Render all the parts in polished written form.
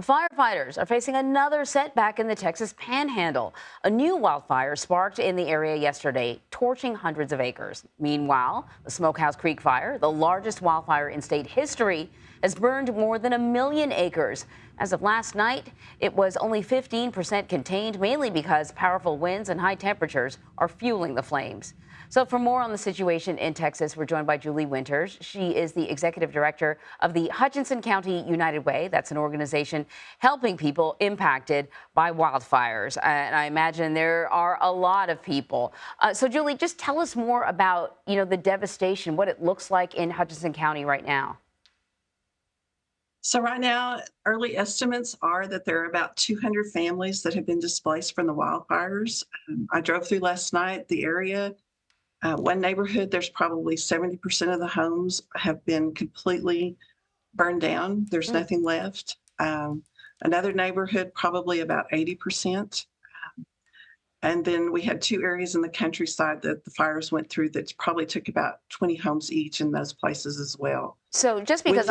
Well, firefighters are facing another setback in the Texas Panhandle. A new wildfire sparked in the area yesterday, torching hundreds of acres. Meanwhile, the Smokehouse Creek Fire, the largest wildfire in state history, has burned more than 1 million acres. As of last night, it was only 15% contained, mainly because powerful winds and high temperatures are fueling the flames. So for more on the situation in Texas, we're joined by Julie Winters. She is the executive director of the Hutchinson County United Way. That's an organization helping people impacted by wildfires. And I imagine there are a lot of people. So Julie, just tell us more about, the devastation, what it looks like in Hutchinson County right now. So right now, early estimates are that there are about 200 families that have been displaced from the wildfires. I drove through last night, the area. One neighborhood, there's probably 70% of the homes have been completely burned down. There's nothing left. Another neighborhood, probably about 80%. And then we had two areas in the countryside that the fires went through that probably took about 20 homes each in those places as well. So just because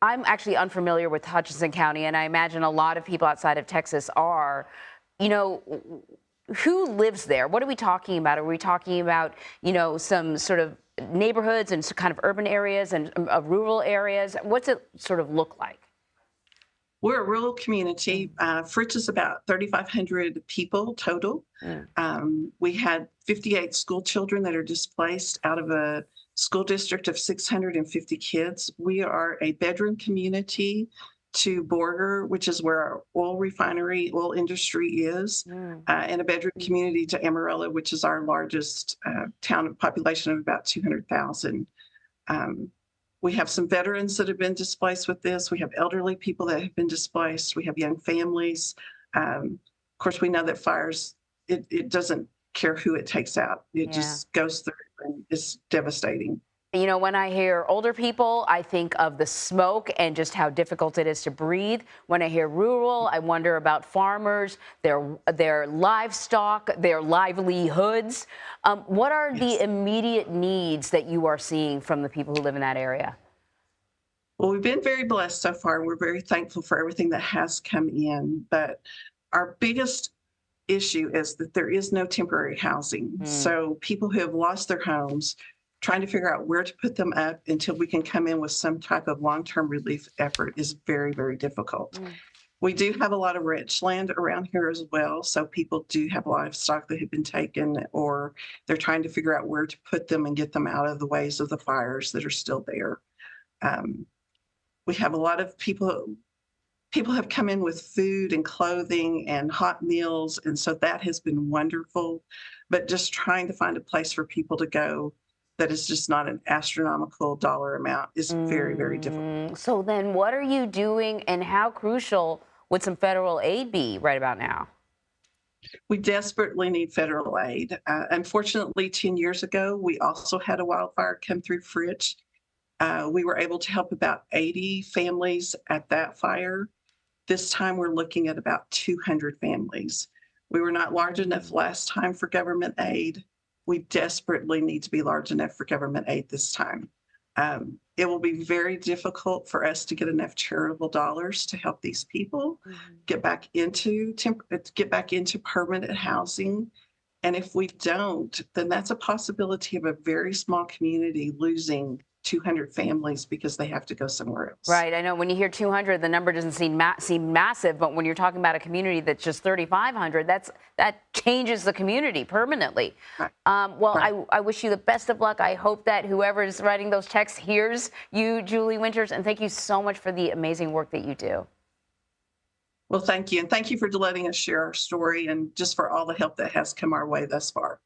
I'm actually unfamiliar with Hutchinson County, and I imagine a lot of people outside of Texas are, who lives there? What are we talking about? Are we talking about, some sort of neighborhoods and kind of urban areas and rural areas? What's it sort of look like? We're a rural community. Fritz is about 3,500 people total. We had 58 school children that are displaced out of a school district of 650 kids. We are a bedroom community to Borger, which is where our oil industry is, and a bedroom community to Amarillo, which is our largest town population of about 200,000. We have some veterans that have been displaced with this. We have elderly people that have been displaced. We have young families. Of course, we know that fires, it doesn't care who it takes out. It just goes through and it's devastating. When I hear older people, I think of the smoke and just how difficult it is to breathe. When I hear rural, I wonder about farmers, their livestock, their livelihoods. What are the immediate needs that you are seeing from the people who live in that area? Well, we've been very blessed so far. We're very thankful for everything that has come in. But our biggest issue is that there is no temporary housing. So people who have lost their homes, trying to figure out where to put them up until we can come in with some type of long-term relief effort is very, very difficult. We do have a lot of ranch land around here as well. So people do have livestock that have been taken, or they're trying to figure out where to put them and get them out of the ways of the fires that are still there. We have a lot of people have come in with food and clothing and hot meals. And so that has been wonderful, but just trying to find a place for people to go that is just not an astronomical dollar amount is very, very difficult. So then what are you doing, and how crucial would some federal aid be right about now? We desperately need federal aid. Unfortunately, 10 years ago, we also had a wildfire come through Fritz. We were able to help about 80 families at that fire. This time we're looking at about 200 families. We were not large enough last time for government aid. We desperately need to be large enough for government aid this time. It will be very difficult for us to get enough charitable dollars to help these people get back into permanent housing. And if we don't, then that's a possibility of a very small community losing 200 families because they have to go somewhere else. Right. I know when you hear 200, the number doesn't seem massive, but when you're talking about a community that's just 3,500, that changes the community permanently. Right. I wish you the best of luck. I hope that whoever is writing those texts hears you, Julie Winters, and thank you so much for the amazing work that you do. Well, thank you. And thank you for letting us share our story and just for all the help that has come our way thus far.